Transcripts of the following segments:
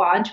5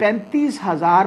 35,000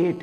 8,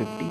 50,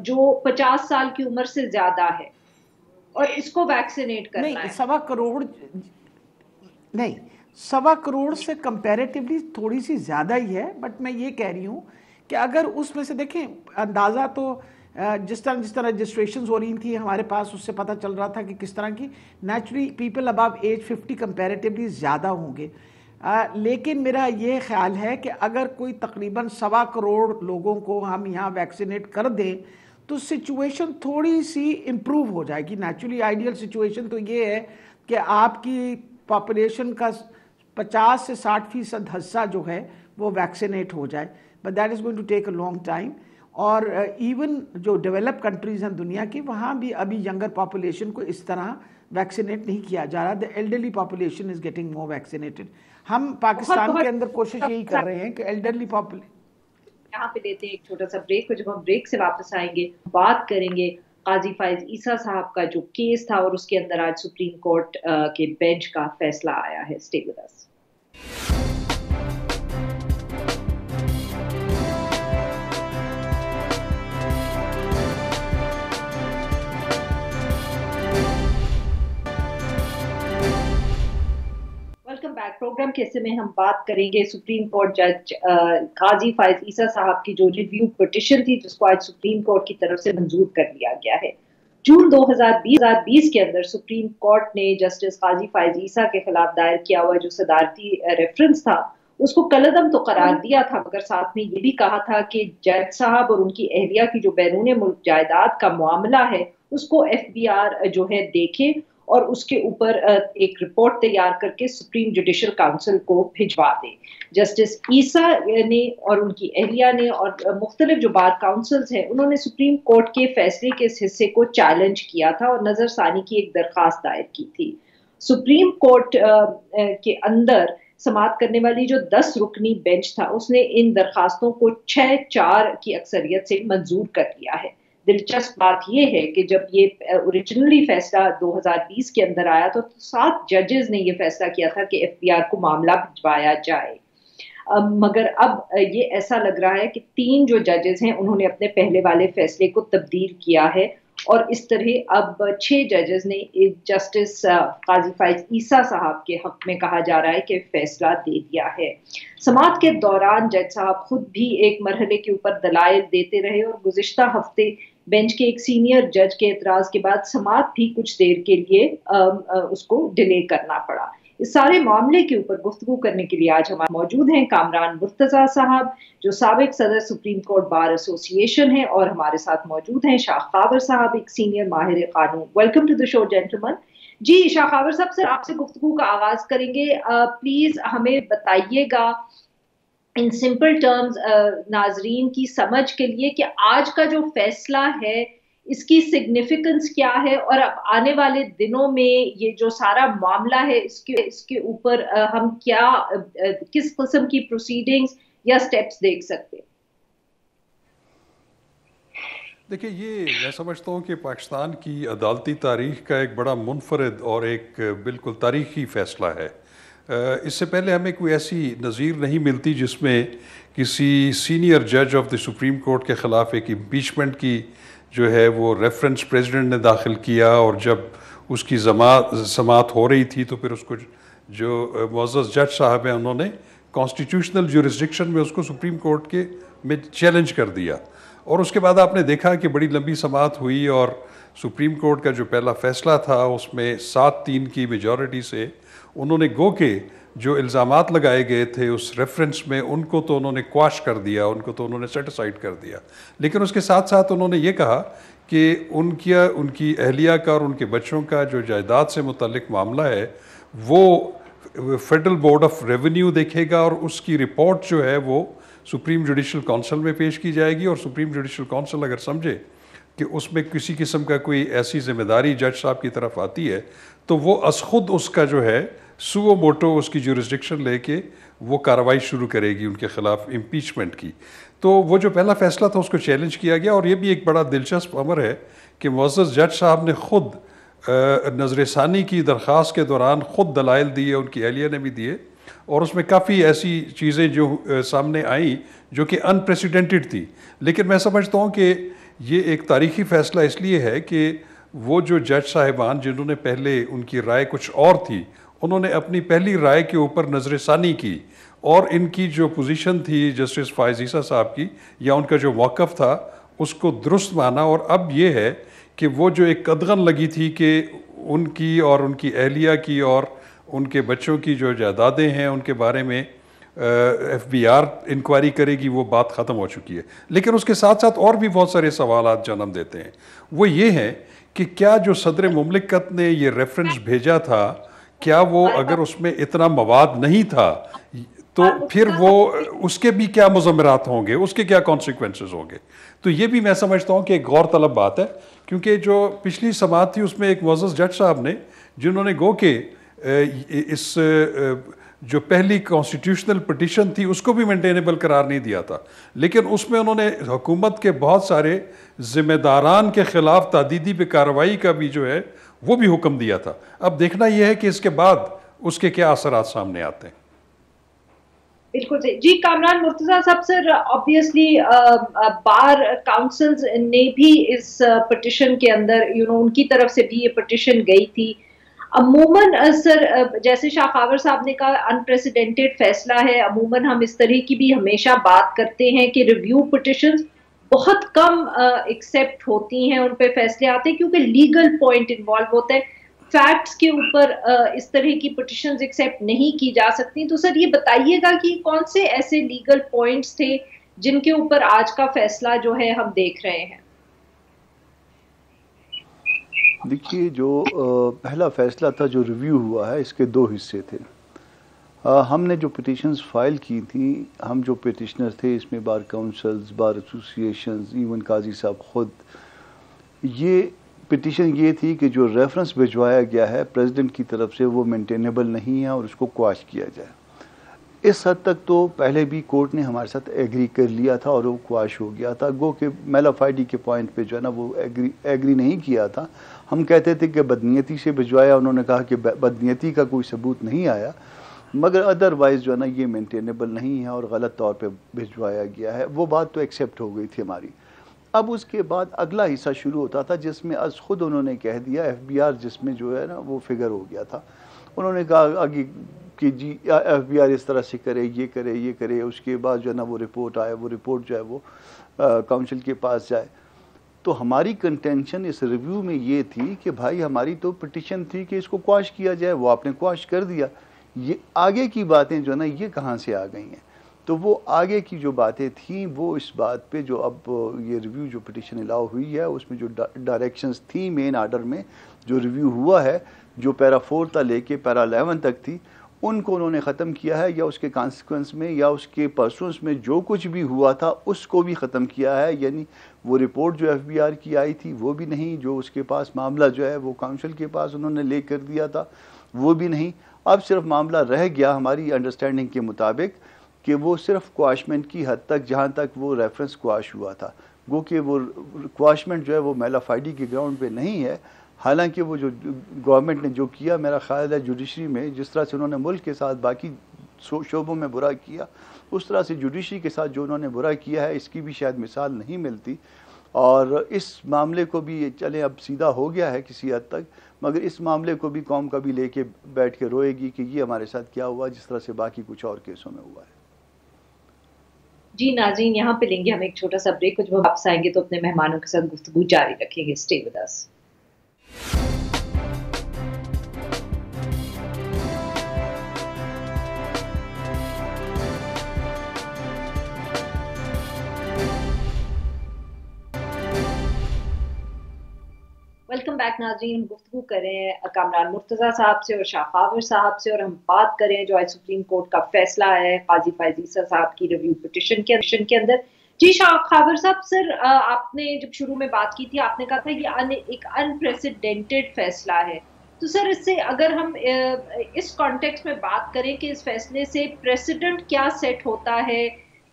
جو 50 سال کی عمر سے زیادہ ہے اور اس کو ویکسینیٹ کرنا ہے. نہیں 1.25 کروڑ سے کمپیریٹیولی تھوڑی سی زیادہ ہی ہے، بٹ میں یہ کہہ رہی ہوں کہ اگر اس میں سے دیکھیں اندازہ تو جس طرح رجسٹریشنز ہو رہی تھیں ہمارے پاس، اس سے پتہ چل رہا تھا کہ کس طرح کی نیچرلی پیپل ابو ایج 50 کمپیریٹیولی زیادہ ہوں گے. لیکن میرا یہ خیال ہے کہ اگر کوئی تقریباً 1.25 کروڑ لوگوں کو ہم یہاں ویکسینیٹ کر دیں تو سچویشن تھوڑی سی امپروو ہو جائے گی. نیچرلی آئیڈیل سچویشن تو یہ ہے کہ آپ کی پاپولیشن کا 50 سے 60% حصہ جو ہے وہ ویکسینیٹ ہو جائے، but that is going to take a long time. اور ایون جو ڈیولپ کنٹریز ہیں دنیا کی، وہاں بھی ابھی ینگر پاپولیشن کو اس طرح ویکسینیٹ نہیں کیا جا رہا. The elderly population is getting more vaccinated. ہم پاکستان کے اندر کوشش یہی کر رہے ہیں کہ ایلڈرلی پاپولیشن. یہاں پہ لیتے ہیں ایک چھوٹا سا بریک، اور جب ہم بریک سے واپس آئیں گے بات کریں گے قاضی فائز عیسیٰ صاحب کا جو کیس تھا اور اس کے اندر آج سپریم کورٹ کے بینچ کا فیصلہ آیا ہے. Stay with us. Welcome back. Programme کے حصے میں ہم بات کریں گے سپریم کورٹ جج قاضی فائز عیسیٰ صاحب کی جو ریویو پٹیشن تھی، جس کو آج سپریم کورٹ کی طرف سے منظور کر لیا گیا ہے. جون 2020 کے اندر سپریم کورٹ نے جسٹس قاضی فائز عیسیٰ کے خلاف دائر کیا ہوا جو صدارتی ریفرنس تھا اس کو کالعدم تو قرار دیا تھا، مگر ساتھ میں یہ بھی کہا تھا کہ جج صاحب اور ان کی اہلیہ کی جو بیرون ملک جائیداد کا معاملہ ہے اس کو FBI جو ہے دیکھے اور اس کے اوپر ایک رپورٹ تیار کر کے سپریم جوڈیشل کاؤنسل کو بھجوا دے. جسٹس عیسیٰ نے اور ان کی اہلیہ نے اور مختلف جو بار کاؤنسلز ہیں انہوں نے سپریم کورٹ کے فیصلے کے اس حصے کو چیلنج کیا تھا اور نظر ثانی کی ایک درخواست دائر کی تھی. سپریم کورٹ کے اندر سماعت کرنے والی جو 10 رکنی بینچ تھا اس نے ان درخواستوں کو 6-4 کی اکثریت سے منظور کر لیا ہے. دلچسپ بات یہ ہے کہ جب یہ اوریجنلی فیصلہ 2020 کے اندر آیا تو 7 ججز نے یہ فیصلہ کیا تھا کہ FBI کو معاملہ بھجوایا جائے، مگر اب یہ ایسا لگ رہا ہے کہ 3 جو ججز ہیں انہوں نے اپنے پہلے والے فیصلے کو تبدیل کیا ہے اور اس طرح اب 6 ججز نے جسٹس قاضی فائز عیسیٰ صاحب کے حق میں کہا جا رہا ہے کہ فیصلہ دے دیا ہے. سماعت کے دوران جج صاحب خود بھی ایک مرحلے کے اوپر دلائل دیتے رہے اور گزشتہ ہفتے بینچ کے ایک سینئر جج کے اعتراض کے بعد سماعت بھی کچھ دیر کے لیے اس کو ڈیلے کرنا پڑا. اس سارے معاملے کے اوپر گفتگو کرنے کے لیے آج ہمارے موجود ہیں کامران مرتضیٰ صاحب جو سابق صدر سپریم کورٹ بار ایسوسی ایشن ہے، اور ہمارے ساتھ موجود ہیں شاہ خاور صاحب، ایک سینئر ماہر قانون. ویلکم ٹو دی شو جینٹلمن. جی شاہ خاور صاحب، سر آپ سے گفتگو کا آغاز کریں گے. پلیز ہمیں بتائیے گا ان سمپل ٹرمز ناظرین کی سمجھ کے لیے کہ آج کا جو فیصلہ ہے اس کی سگنیفیکنس کیا ہے، اور اب آنے والے دنوں میں یہ جو سارا معاملہ ہے اس کے اوپر ہم کیا کس قسم کی پروسیڈنگز یا سٹیپس دیکھ سکتے ہیں؟ دیکھیں، یہ میں سمجھتا ہوں کہ پاکستان کی عدالتی تاریخ کا ایک بڑا منفرد اور ایک بالکل تاریخی فیصلہ ہے. اس سے پہلے ہمیں کوئی ایسی نظیر نہیں ملتی جس میں کسی سینئر جج آف دی سپریم کورٹ کے خلاف ایک امپیچمنٹ کی جو ہے وہ ریفرنس پریزیڈنٹ نے داخل کیا، اور جب اس کی سماعت ہو رہی تھی تو پھر اس کو جو معزز جج صاحب ہیں انہوں نے کانسٹیٹیوشنل جورسڈکشن میں اس کو سپریم کورٹ کے میں چیلنج کر دیا. اور اس کے بعد آپ نے دیکھا کہ بڑی لمبی سماعت ہوئی اور سپریم کورٹ کا جو پہلا فیصلہ تھا اس میں 7-3 کی میجورٹی سے انہوں نے گو کے جو الزامات لگائے گئے تھے اس ریفرنس میں ان کو تو انہوں نے کواش کر دیا، ان کو تو انہوں نے سیٹ اسائڈ کر دیا. لیکن اس کے ساتھ ساتھ انہوں نے یہ کہا کہ ان کی اہلیہ کا اور ان کے بچوں کا جو جائیداد سے متعلق معاملہ ہے وہ فیڈرل بورڈ آف ریونیو دیکھے گا، اور اس کی رپورٹ جو ہے وہ سپریم جوڈیشل کونسل میں پیش کی جائے گی. اور سپریم جوڈیشل کونسل اگر سمجھے کہ اس میں کسی قسم کا کوئی ایسی ذمہ داری جج صاحب کی طرف آتی ہے تو وہ از خود اس کا جو ہے سو موٹو اس کی جورسڈکشن لے کے وہ کارروائی شروع کرے گی ان کے خلاف امپیچمنٹ کی. تو وہ جو پہلا فیصلہ تھا اس کو چیلنج کیا گیا. اور یہ بھی ایک بڑا دلچسپ امر ہے کہ معزز جج صاحب نے خود نظر ثانی کی درخواست کے دوران خود دلائل دیے، ان کی اہلیہ نے بھی دیے، اور اس میں کافی ایسی چیزیں جو سامنے آئیں جو کہ ان پریسیڈنٹڈ تھی. لیکن میں سمجھتا ہوں کہ یہ ایک تاریخی فیصلہ اس لیے ہے کہ وہ جو جج صاحبان جنہوں نے پہلے ان کی رائے کچھ اور تھی، انہوں نے اپنی پہلی رائے کے اوپر نظر ثانی کی اور ان کی جو پوزیشن تھی جسٹس فائز عیسیٰ صاحب کی یا ان کا جو موقف تھا اس کو درست مانا، اور اب یہ ہے کہ وہ جو ایک قدغن لگی تھی کہ ان کی اور ان کی اہلیہ کی اور ان کے بچوں کی جو جائیدادیں ہیں ان کے بارے میں ایف بی آر انکوائری کرے گی، وہ بات ختم ہو چکی ہے۔ لیکن اس کے ساتھ ساتھ اور بھی بہت سارے سوالات جنم دیتے ہیں، وہ یہ ہیں کہ کیا جو صدر مملکت نے یہ ریفرنس بھیجا تھا، کیا وہ اگر اس میں اتنا مواد نہیں تھا تو پھر وہ اس کے بھی کیا مضمرات ہوں گے، اس کے کیا کانسیکوینسز ہوں گے؟ تو یہ بھی میں سمجھتا ہوں کہ ایک غور طلب بات ہے، کیونکہ جو پچھلی سماعت تھی اس میں ایک معزز جج صاحب نے جنہوں نے گو کہ اس جو پہلی کانسٹیٹیوشنل پٹیشن تھی اس کو بھی مینٹینیبل قرار نہیں دیا تھا، لیکن اس میں انہوں نے حکومت کے بہت سارے ذمہ داران کے خلاف تادیدی پہ کارروائی کا بھی جو ہے وہ بھی حکم دیا تھا۔ اب دیکھنا یہ ہے کہ اس کے بعد اس کے کیا اثرات سامنے آتے ہیں۔ بالکل صحیح جی۔ کامران مرتضیٰ صاحب، سر آبویسلی بار کاؤنسلز نے بھی اس پٹیشن کے اندر ان کی طرف سے بھی یہ پٹیشن گئی تھی۔ عموماً سر جیسے شاہ خاور صاحب نے کہا انپریسیڈنٹڈ فیصلہ ہے، عموماً ہم اس طرح کی بھی ہمیشہ بات کرتے ہیں کہ ریویو پٹیشنز بہت کم ایکسیپٹ ہوتی ہیں، ان پہ فیصلے آتے ہیں کیونکہ لیگل پوائنٹ انوالو ہوتا ہے، فیکٹس کے اوپر اس طرح کی پٹیشنز ایکسیپٹ نہیں کی جا سکتی۔ تو سر یہ بتائیے گا کہ کون سے ایسے لیگل پوائنٹس تھے جن کے اوپر آج کا فیصلہ جو ہے ہم دیکھ رہے ہیں؟ دیکھیے، جو پہلا فیصلہ تھا جو ریویو ہوا ہے، اس کے دو حصے تھے۔ ہم نے جو پٹیشنز فائل کی تھیں، ہم جو پٹیشنر تھے اس میں بار کاؤنسلز، بار ایسوسیشنز، ایون قاضی صاحب خود، یہ پٹیشن یہ تھی کہ جو ریفرنس بھجوایا گیا ہے پریزیڈنٹ کی طرف سے وہ مینٹینیبل نہیں ہے اور اس کو کواش کیا جائے۔ اس حد تک تو پہلے بھی کورٹ نے ہمارے ساتھ ایگری کر لیا تھا اور وہ کواش ہو گیا تھا، گو کہ میلافائڈی کے پوائنٹ پہ جو ہے نا وہ ایگری نہیں کیا تھا۔ ہم کہتے تھے کہ بدنیتی سے بھجوایا، انہوں نے کہا کہ بدنیتی کا کوئی ثبوت نہیں آیا، مگر ادروائز جو ہے نا یہ مینٹینیبل نہیں ہے اور غلط طور پہ بھجوایا گیا ہے، وہ بات تو ایکسیپٹ ہو گئی تھی ہماری۔ اب اس کے بعد اگلا حصہ شروع ہوتا تھا جس میں از خود انہوں نے کہہ دیا، ایف بی آر جس میں جو ہے نا وہ فگر ہو گیا تھا، انہوں نے کہا آگے کہ جی ایف بی آر اس طرح سے کرے، یہ کرے، یہ کرے، اس کے بعد جو ہے نا وہ رپورٹ آئے، وہ رپورٹ جو ہے وہ کاؤنسل کے پاس جائے۔ تو ہماری کنٹینشن اس ریویو میں یہ تھی کہ بھائی ہماری تو پٹیشن تھی کہ اس کو کواش کیا جائے، وہ آپ نے کواش کر دیا، یہ آگے کی باتیں جو ہے نا یہ کہاں سے آ گئی ہیں؟ تو وہ آگے کی جو باتیں تھیں وہ اس بات پہ جو اب یہ ریویو جو پٹیشن الاؤ ہوئی ہے اس میں جو ڈائریکشنز تھیں مین آرڈر میں جو ریویو ہوا ہے، جو پیرا 4 تا لے کے پیرا 11 تک تھی، ان کو انہوں نے ختم کیا ہے، یا اس کے کانسیکوینس میں یا اس کے پرسونس میں جو کچھ بھی ہوا تھا اس کو بھی ختم کیا ہے۔ یعنی وہ رپورٹ جو ایف بی آر کی آئی تھی وہ بھی نہیں، جو اس کے پاس معاملہ جو ہے وہ کاؤنسل کے پاس انہوں نے لے کر دیا تھا وہ بھی نہیں۔ اب صرف معاملہ رہ گیا ہماری انڈرسٹینڈنگ کے مطابق کہ وہ صرف کواشمنٹ کی حد تک، جہاں تک وہ ریفرنس کواش ہوا تھا، گو کہ وہ کواشمنٹ جو ہے وہ میلافائڈی کے گراؤنڈ پہ نہیں ہے۔ حالانکہ وہ جو گورنمنٹ نے جو کیا، میرا خیال ہے جوڈیشری میں جس طرح سے انہوں نے ملک کے ساتھ باقی شعبوں میں برا کیا، اس طرح سے جوڈیشری کے ساتھ جو انہوں نے برا کیا ہے اس کی بھی شاید مثال نہیں ملتی۔ اور اس معاملے کو بھی چلے اب سیدھا ہو گیا ہے کسی حد تک، مگر اس معاملے کو بھی قوم کبھی لے کے بیٹھ کے روئے گی کہ یہ ہمارے ساتھ کیا ہوا جس طرح سے باقی کچھ اور کیسوں میں ہوا ہے۔ جی ناظرین، یہاں پہ لیں گے ہم ایک چھوٹا سا بریک، کچھ واپس آئیں گے تو اپنے مہمانوں کے ساتھ گفتگو جاری رکھیں گے۔ Stay with us. Welcome back ناظرین، ہم گفتگو کر رہے ہیں کامران مرتضیٰ صاحب سے اور شاہ خاور صاحب سے، اور ہم بات کریں جو آج سپریم کورٹ کا فیصلہ ہے قاضی فائز عیسیٰ صاحب کی ریویو پٹیشن کے اندر۔ جی شاہ خاور صاحب، سر آپ نے جب شروع میں بات کی تھی آپ نے کہا تھا یہ ایک انپریسیڈنٹڈ فیصلہ ہے، تو سر اس سے اگر ہم اس کانٹیکس میں بات کریں کہ اس فیصلے سے پریسیڈنٹ کیا سیٹ ہوتا ہے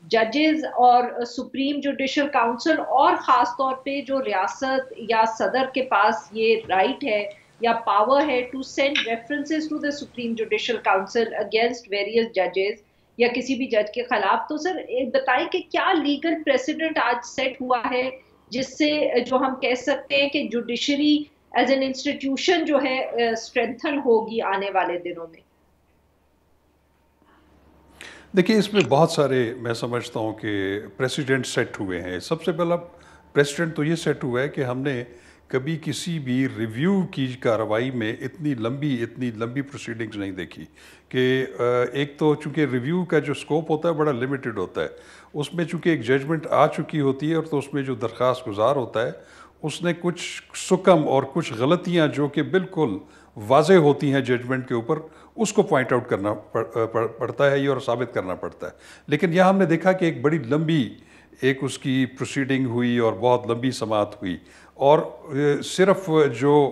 ججز اور سپریم جوڈیشل کاؤنسل، اور خاص طور پہ جو ریاست یا صدر کے پاس یہ رائٹ ہے یا پاور ہے to send references to the supreme judicial council against various ججز یا کسی بھی جج کے خلاف، تو سر بتائیں کہ کیا لیگل پریسیڈنٹ آج سیٹ ہوا ہے جس سے جو ہم کہہ سکتے ہیں کہ جوڈیشری ایز این انسٹیٹیوشن جو ہے اسٹرینتھن ہوگی آنے والے دنوں میں؟ دیکھیے اس میں بہت سارے میں سمجھتا ہوں کہ پریسیڈنٹ سیٹ ہوئے ہیں. سب سے پہلا پریسیڈنٹ تو یہ سیٹ ہوا ہے کہ ہم نے کبھی کسی بھی ریویو کی کارروائی میں اتنی لمبی پروسیڈنگز نہیں دیکھی. کہ ایک تو چونکہ ریویو کا جو سکوپ ہوتا ہے بڑا لمیٹڈ ہوتا ہے, اس میں چونکہ ایک ججمنٹ آ چکی ہوتی ہے, اور تو اس میں جو درخواست گزار ہوتا ہے اس نے کچھ سکم اور کچھ غلطیاں جو کہ بالکل واضح ہوتی ہیں ججمنٹ کے اوپر, اس کو پوائنٹ آؤٹ کرنا پڑتا ہے یہ اور ثابت کرنا پڑتا ہے. لیکن یہاں ہم نے دیکھا کہ ایک بڑی لمبی ایک اس کی پروسیڈنگ ہوئی اور بہت لمبی سماعت ہوئی, اور صرف جو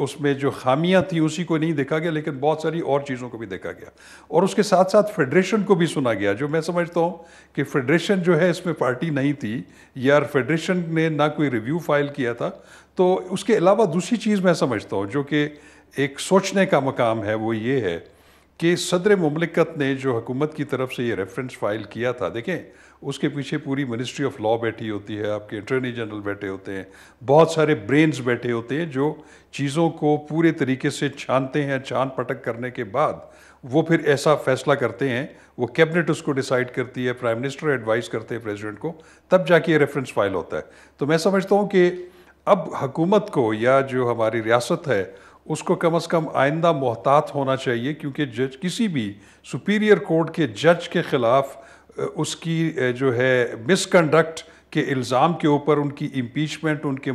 اس میں جو خامیاں تھیں اسی کو نہیں دیکھا گیا, لیکن بہت ساری اور چیزوں کو بھی دیکھا گیا, اور اس کے ساتھ ساتھ فیڈریشن کو بھی سنا گیا. جو میں سمجھتا ہوں کہ فیڈریشن جو ہے اس میں پارٹی نہیں تھی, یا فیڈریشن نے نہ کوئی ریویو فائل کیا تھا. تو اس کے علاوہ دوسری چیز میں سمجھتا ہوں جو کہ ایک سوچنے کا مقام ہے, وہ یہ ہے کہ صدر مملکت نے جو حکومت کی طرف سے یہ ریفرنس فائل کیا تھا, دیکھیں اس کے پیچھے پوری منسٹری آف لا بیٹھی ہوتی ہے, آپ کے اٹارنی جنرل بیٹھے ہوتے ہیں, بہت سارے برینز بیٹھے ہوتے ہیں جو چیزوں کو پورے طریقے سے چھانتے ہیں. چھان پٹک کرنے کے بعد وہ پھر ایسا فیصلہ کرتے ہیں, وہ کیبنٹ اس کو ڈیسائیڈ کرتی ہے, پرائم منسٹر ایڈوائز کرتے ہیں پریزیڈنٹ کو, تب جا کے یہ ریفرنس فائل ہوتا ہے. تو میں سمجھتا ہوں کہ اب حکومت کو یا جو ہماری ریاست ہے اس کو کم از کم آئندہ محتاط ہونا چاہیے, کیونکہ جج کسی بھی سپیریئر کورٹ کے جج کے خلاف اس کی جو ہے مس کنڈکٹ کے الزام کے اوپر ان کی امپیچمنٹ, ان کے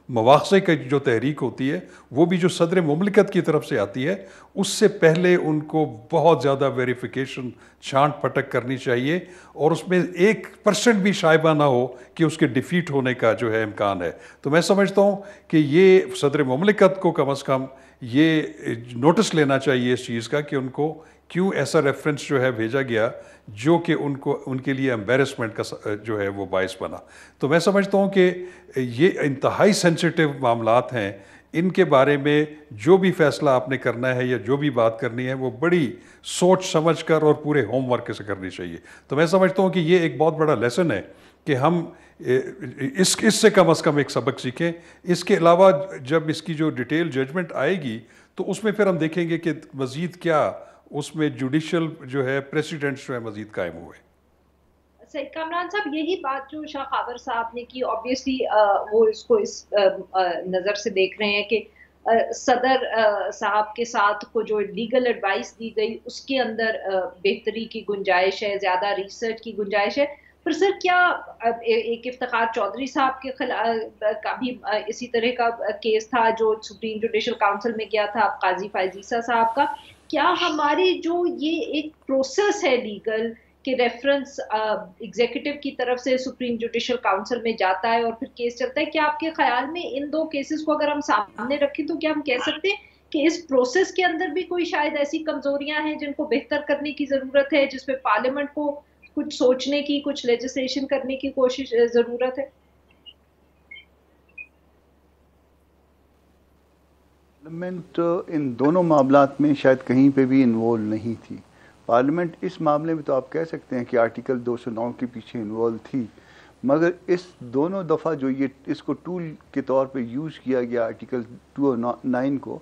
مواخذے کی جو تحریک ہوتی ہے وہ بھی جو صدر مملکت کی طرف سے آتی ہے, اس سے پہلے ان کو بہت زیادہ ویریفیکیشن چھانٹ پٹک کرنی چاہیے, اور اس میں 1% بھی شائبہ نہ ہو کہ اس کے ڈیفیٹ ہونے کا جو ہے امکان ہے. تو میں سمجھتا ہوں کہ یہ صدر مملکت کو کم از کم یہ نوٹس لینا چاہیے اس چیز کا کہ ان کو کیوں ایسا ریفرنس جو ہے بھیجا گیا جو کہ ان کے لیے امبیرسمنٹ کا جو ہے وہ باعث بنا. تو میں سمجھتا ہوں کہ یہ انتہائی سینسیٹیو معاملات ہیں, ان کے بارے میں جو بھی فیصلہ آپ نے کرنا ہے یا جو بھی بات کرنی ہے وہ بڑی سوچ سمجھ کر اور پورے ہوم ورک سے کرنی چاہیے. تو میں سمجھتا ہوں کہ یہ ایک بہت بڑا لیسن ہے کہ ہم اس سے کم از کم ایک سبق سیکھیں. اس کے علاوہ جب اس کی جو ڈیٹیل ججمنٹ آئے گی تو اس میں پھر ہم دیکھیں گے کہ مزید کیا اس میں جوڈیشل جو ہے پریسیڈنٹس جو ہے مزید قائم ہوئے. کامران صاحب, یہی بات جو شاہ خاور صاحب نے کی, آبویسلی وہ اس کو اس نظر سے دیکھ رہے ہیں کہ صدر صاحب کے ساتھ کو جو لیگل ایڈوائس دی گئی اس کے اندر بہتری کی گنجائش ہے, زیادہ ریسرچ کی گنجائش ہے. پر سر کیا ایک افتخار چودھری صاحب کے خلاف کا بھی اسی طرح کا کیس تھا جو سپریم جوڈیشل کاؤنسل میں گیا تھا قاضی فائز عیسیٰ صاحب کا, کیا ہماری جو یہ ایک پروسیس ہے لیگل کہ ریفرنس ایگزیکٹو کی طرف سے سپریم جوڈیشل کاؤنسل میں جاتا ہے اور پھر کیس چلتا ہے, کیا آپ کے خیال میں ان دو کیسز کو اگر ہم سامنے رکھیں تو کیا ہم کہہ سکتے ہیں کہ اس پروسیس کے اندر بھی کوئی شاید ایسی کمزوریاں ہیں جن کو بہتر کرنے کی ضرورت ہے, جس پہ پارلیمنٹ کو کچھ سوچنے کی, کچھ لیجسلیشن کرنے کی کوشش ضرورت ہے؟ پارلیمنٹ ان دونوں معاملات میں شاید کہیں پہ بھی انوالو نہیں تھی. پارلیمنٹ اس معاملے میں تو آپ کہہ سکتے ہیں کہ آرٹیکل 209 کے پیچھے انوالو تھی, مگر اس دونوں دفعہ جو یہ اس کو ٹول کے طور پہ یوز کیا گیا آرٹیکل 209 کو,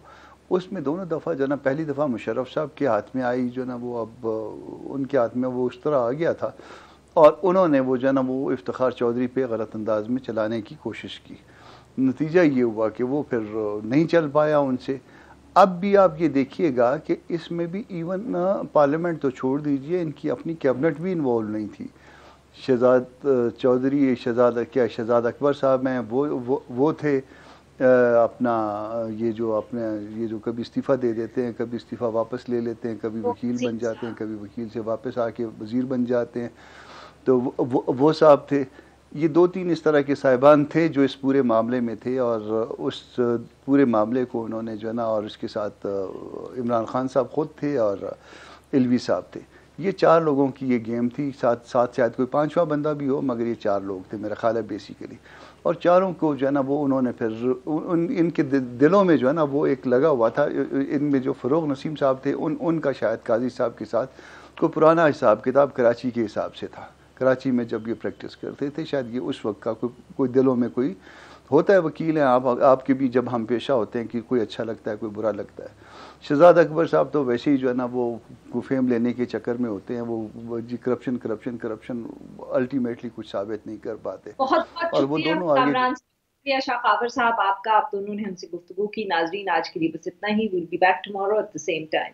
اس میں دونوں دفعہ جو نا پہلی دفعہ مشرف صاحب کے ہاتھ میں آئی جو نا وہ اب ان کے ہاتھ میں وہ اس طرح آ گیا تھا, اور انہوں نے وہ جو نا وہ افتخار چودھری پہ غلط انداز میں چلانے کی کوشش کی. نتیجہ یہ ہوا کہ وہ پھر نہیں چل پایا ان سے. اب بھی آپ یہ دیکھیے گا کہ اس میں بھی ایون پارلیمنٹ تو چھوڑ دیجئے, ان کی اپنی کیبنٹ بھی انوالو نہیں تھی. شہزاد چودھری, شہزاد اکبر صاحب ہیں وہ تھے, اپنا یہ جو کبھی استعفیٰ دے دیتے ہیں, کبھی استعفیٰ واپس لے لیتے ہیں, کبھی وکیل بن جاتے ہیں, کبھی وکیل سے واپس آ کے وزیر بن جاتے ہیں, تو وہ صاحب تھے. یہ 2-3 اس طرح کے صاحبان تھے جو اس پورے معاملے میں تھے, اور اس پورے معاملے کو انہوں نے جو ہے نا, اور اس کے ساتھ عمران خان صاحب خود تھے اور الوی صاحب تھے. یہ 4 لوگوں کی یہ گیم تھی, ساتھ شاید کوئی 5واں بندہ بھی ہو, مگر یہ 4 لوگ تھے میرا خیال ہے بیسیکلی. اور چاروں کو جو ہے نا وہ انہوں نے پھر ان کے دلوں میں جو ہے نا وہ ایک لگا ہوا تھا. ان میں جو فروغ نسیم صاحب تھے ان کا شاید قاضی صاحب کے ساتھ کوئی پرانا حساب کتاب کراچی کے حساب سے تھا. کراچی میں جب یہ پریکٹس کرتے تھے. شاید یہ اس وقت کا کوئی دلوں میں کوئی ہوتا ہے. وکیل ہیں آپ کے بھی جب ہم پیشہ ہوتے ہیں کہ کوئی اچھا لگتا ہے کوئی برا لگتا ہے. شہزاد اکبر صاحب تو ویسے ہی جو ہے نا وہ فیم لینے کے چکر میں ہوتے ہیں. وہ جی کرپشن الٹیمیٹلی کچھ ثابت نہیں کر پاتے. اور وہ دونوں آگے شکریہ شاخاور صاحب آپ کا. آپ دونوں نے ہم سے گفتگو کی. ناظرین آج کے لیے بس اتنا ہی. Will be back tomorrow at the same time.